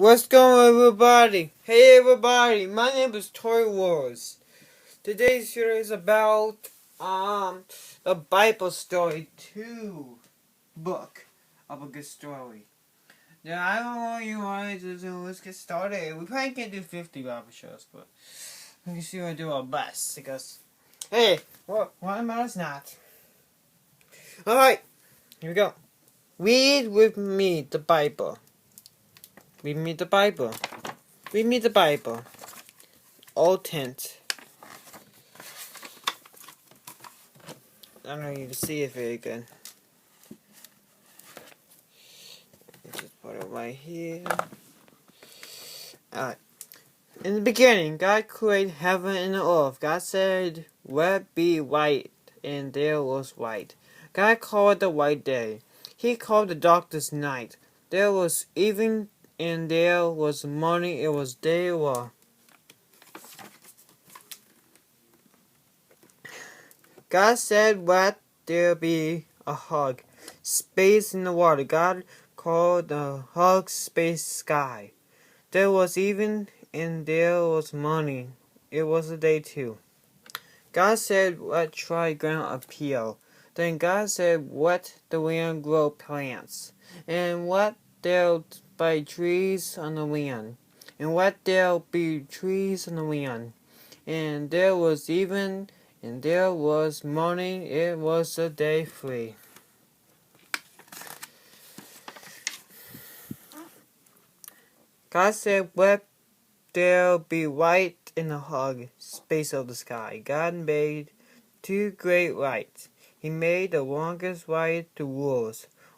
What's going on, everybody? Hey everybody, my name is Toy Wars. Today's video is about the Bible story 2 book of a good story. Now I don't know what you wanted to do. Let's get started. We probably can't do 50 Bible shows, but we can see what do our best because hey, what about us not? Alright, here we go. Read with me the Bible. Read me the Bible. Read me the Bible. Old tent. I don't know if you can see it very good. Just put it right here. Alright. In the beginning, God created heaven and earth. God said, "Let be light," and there was light. God called the light day. He called the darkness night. There was evening and there was morning. It was day one. God said, "Let there be a hug." Space in the water. God called the hug space sky. There was even and there was morning. It was a day two. God said, "Let dry ground appear." Then God said, "Let the land grow plants, and let there be trees on the land, and let there be trees on the land." And there was even and there was morning. It was a day three. God said, "Let there be light in the hug space of the sky." God made two great lights. He made the longest light to rule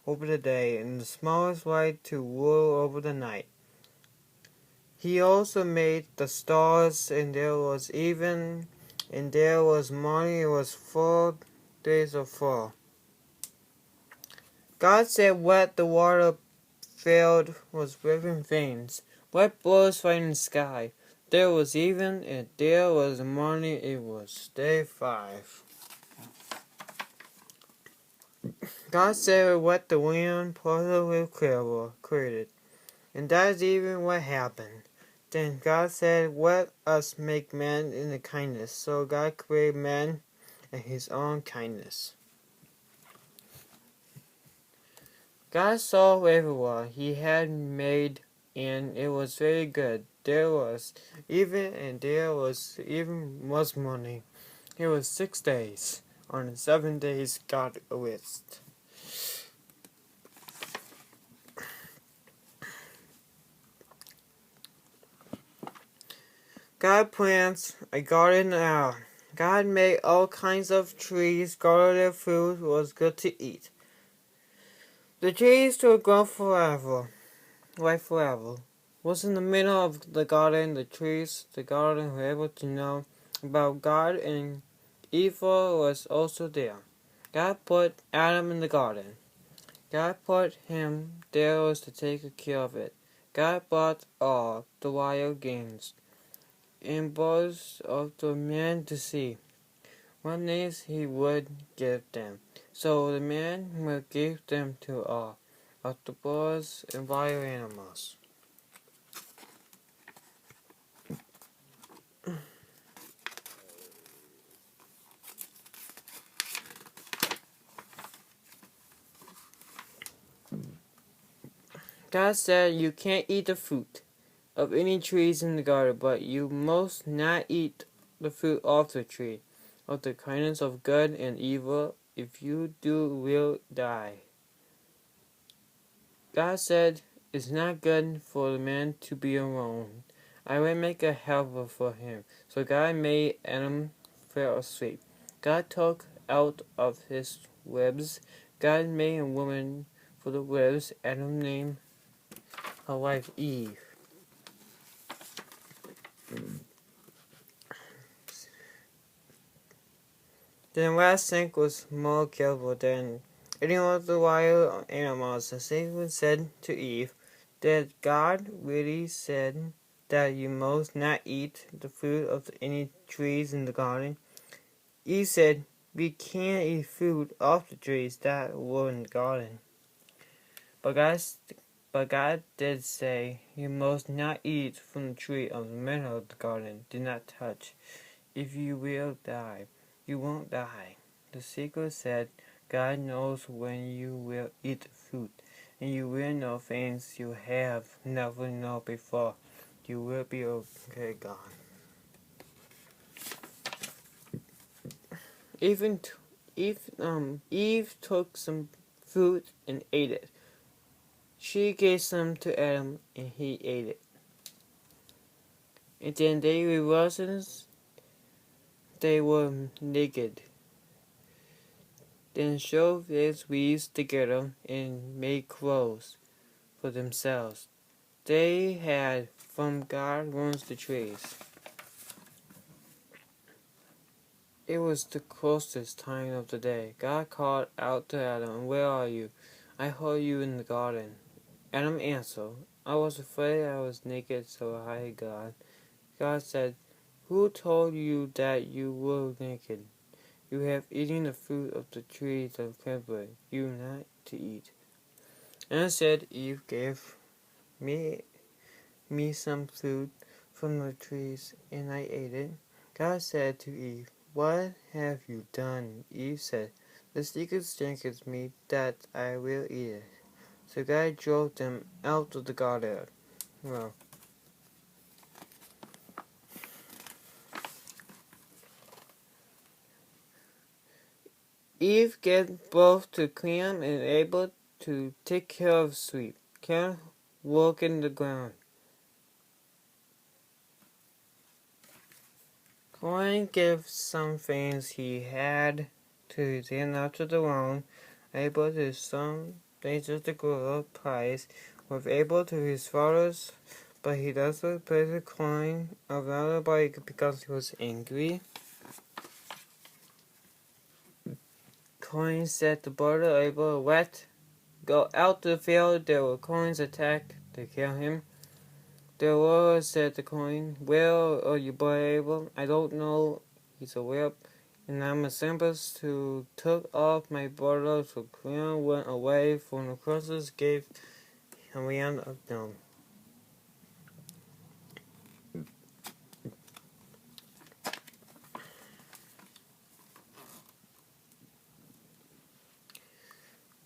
over the day and the smallest light to rule over the night. He also made the stars, and there was even and there was morning. It was 4 days of fall. God said, "Let the water filled with living things. Let birds fly in the sky." There was even and there was morning. It was day 5. God said, "Let the wind puzzle with created." And that is even what happened. Then God said, "Let us make man in the kindness." So God created man in his own kindness. God saw everyone he had made, and it was very good. There was even and there was even was morning. It was 6 days. On the 7 days God rested. God plants a garden now. God made all kinds of trees. Garden food was good to eat. The trees will grow forever, life forever. Was in the middle of the garden. The garden were able to know about God, and Eve was also there. God put Adam in the garden. God put him there was to take care of it. God brought all the wild games and birds of the man to see what names he would give them. So the man will give them to all of the birds and wild animals. God said, "You can't eat the fruit of any trees in the garden, but you must not eat the fruit of the tree of the kindness of good and evil. If you do, will die." God said, "It's not good for the man to be alone. I will make a helper for him." So God made Adam fell asleep. God took out of his ribs. God made a woman for the ribs. Adam named her wife Eve. Then last snake was more careful than any of the wild animals. The snake said to Eve, "Did God really said that you must not eat the fruit of any trees in the garden?" Eve said, "We can't eat fruit off the trees that were in the garden." But But God did say, "You must not eat from the tree of the middle of the garden. Do not touch. If you will die, you won't die." The secret said, "God knows when you will eat the fruit, and you will know things you have never known before. You will be okay, God." Eve took some fruit and ate it. She gave some to Adam, and he ate it. And then they realized they were naked. Then sewed their weaves together and made clothes for themselves. They had from God learned the trees. It was the closest time of the day. God called out to Adam, "Where are you?" "I heard you in the garden." Adam answered, "I was afraid I was naked, so I hid God." God said, "Who told you that you were naked? You have eaten the fruit of the trees of Canberra. You not to eat." And said, "Eve gave me some fruit from the trees, and I ate it." God said to Eve, "What have you done?" Eve said, "The secret strengthens me that I will eat it." So God drove them out of the garden. Well, Eve gave birth to Cain and able to take care of sheep. Cain worked in the ground. Cain gave some things he had to then after the wrong, able to some things of the good price, was able to his fathers, but he doesn't pay the coin of another body because he was angry. Cain said to brother Abel, "Let go out to the field." There were coins attacked to kill him. The Lord said to Cain, "Where are you, boy Abel?" "I don't know." He's a whip, and I'm a simpest who took off my brother. So Cain went away from the crosses, gave a land of them.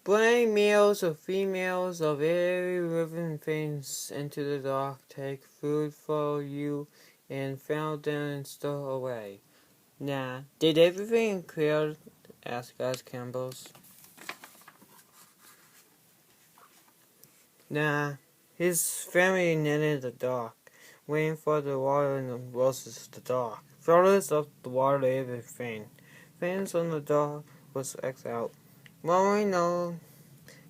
Bring males or females of every living thing into the dark. Take food for you, and found them and stow away. Nah, did everything clear? Asked God Campbell's. Nah, his family needed the dark, waiting for the water in the roses the dark. Fellas of the water everything. Fans on the dark was X out. Murmuring no,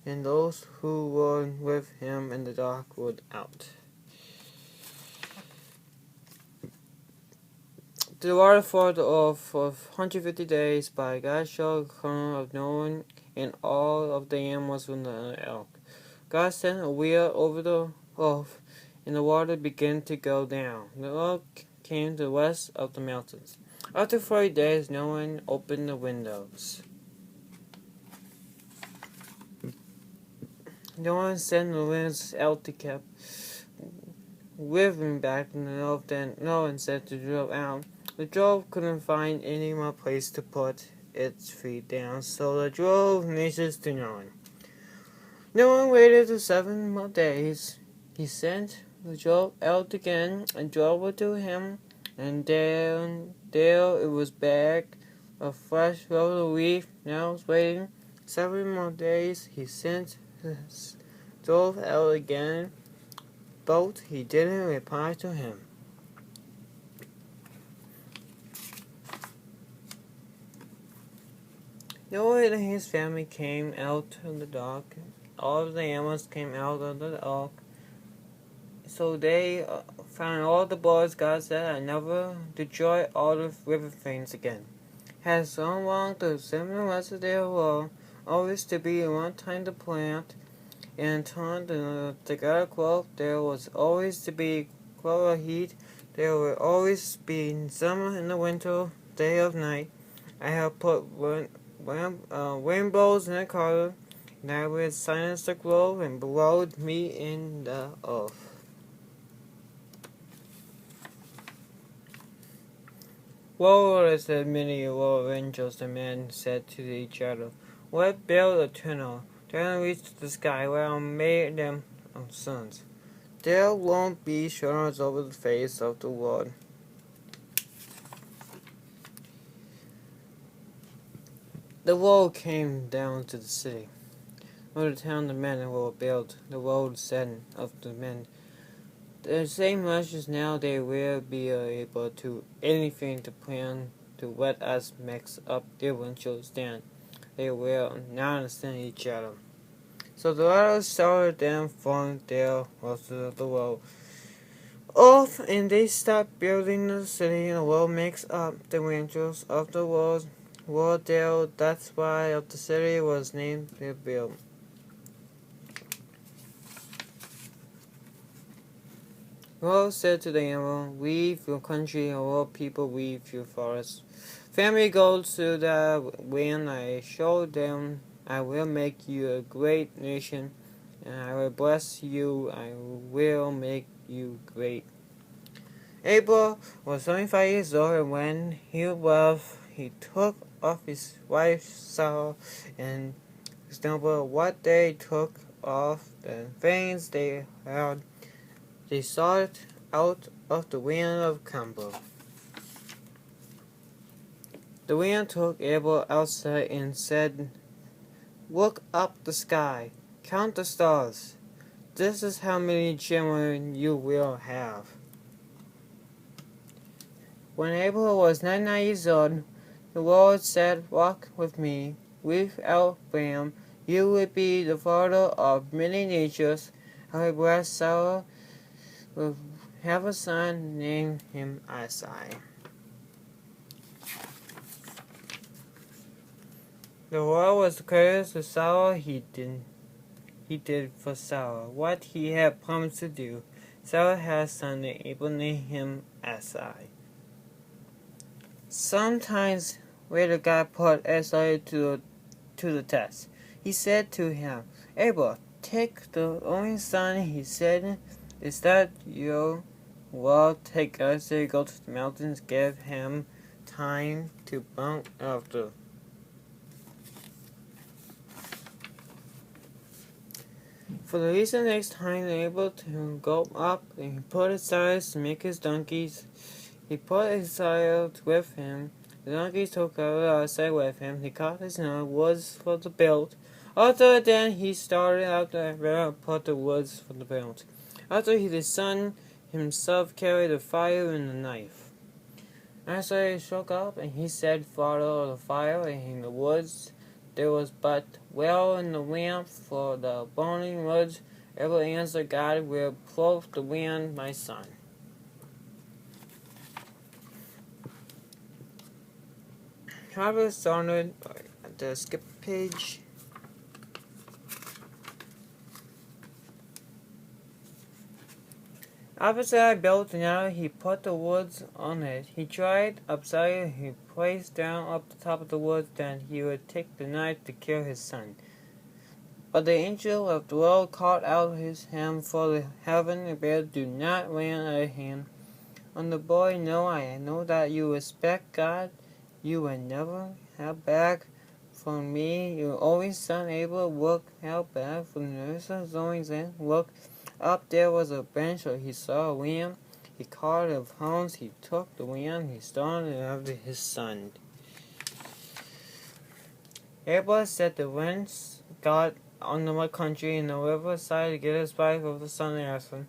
and those who were with him in the dark were out. The water flowed off for 150 days by God showed the corner of Noah and all of the animals from the elk. God sent a wheel over the earth, and the water began to go down. The elk came to the west of the mountains. After 40 days, Noah opened the windows. Noah sent the winds out to keep living back in the north. Then Noah said to Job out. The drove couldn't find any more place to put its feet down, so the drove nations to Noah. Noah waited 7 more days. He sent the drove out again and drove it to him, and there it was back, a fresh roll of wheat. Now it was waiting 7 more days. He sent his drove out again, but he didn't reply to him. Noah and his family came out of the dark. All of the animals came out of the ark. So they found all the birds. God said, "I never destroy all the river things again." Has some long to similar rest of their world, always to be one time to plant, and turn to God growth. There was always to be colder heat. There will always be summer in the winter, day of night. I have put rainbows in the color, Now will silence the grove and blowed me in the earth. Woe, said many woe angels, the men said to each other, let build a tunnel, then reach the sky, where I made them sons. There won't be shadows over the face of the world. The wall came down to the city. When the town the men will build, the road said of the men, the same much as now they will be able to anything to plan to let us mix up their eventual stand. They will not understand each other. So the others started them from their rest of the world off, and they stopped building the city, and the world makes up the rangers of the world. There, that's why of the city was named the build. World said to the animal, leave your country, and all people leave your forest. Family goes to the when I show them, I will make you a great nation, and I will bless you, I will make you great. Abel was 25 years old, and when he left, he took off his wife's Sarah and stumbled what they took off the things they had. They saw it out of the wind of Campbell. The wind took Abel outside and said, look up the sky, count the stars. This is how many children you will have. When Abel was 99 years old, the Lord said, walk with me. Without Abraham, you would be the father of many nations. I will bless Sarah will have a son, name him Isai. The Lord was courteous to Sarah. He did for Sarah what he had promised to do. Sarah had a son, and Abel named him Isai. Sometimes later God put Isai to the test. He said to him, Abel, take the only son. He said, is that you? Well, take Isai, go to the mountains, give him time to burn after. For the reason next time able to go up, and he put aside to make his donkeys. He put Isai with him. The donkeys took Isai with him. He cut his woods for the build. After then he started out the river and put the woods for the build. After the son himself carried the fire and the knife. Isai shook up, and he said, follow the fire, and in the woods there was but well in the lamp for the burning woods. Abel answered, God will plough the wind, my son. Harvest started at the skip page. After I built now, he put the woods on it. He tried upside, he placed down up the top of the woods, then he would take the knife to kill his son. But the angel of the Lord caught out his hand for the heaven and bid, do not lay a hand on the boy. No, I know that you respect God. You will never have back from me. Your only son Abel look out back from the nurse's only then look. Up there was a bench where he saw a lamb. He caught it of hounds. He took the lamb. He stoned it after his son. Abel said the winds got on the country and the river side to get his wife of the son Aslan.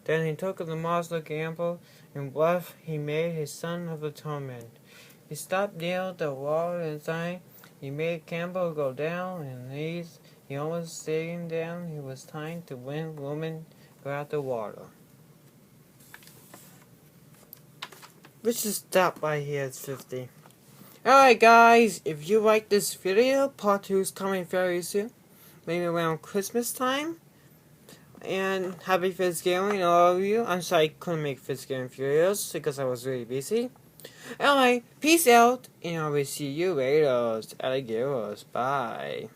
Then he took the monster gamble and bluff. He made his son of the torment. He stopped near the water inside. He made Campbell go down and knees. He almost staying down. It was time to win woman go out the water. Let's just stop by here at 50. Alright guys, if you like this video, part 2 is coming very soon. Maybe around Christmas time. And happy Thanksgiving all of you. I'm sorry I couldn't make Thanksgiving videos because I was really busy. Anyway, peace out, and I will see you later, alligators. Bye.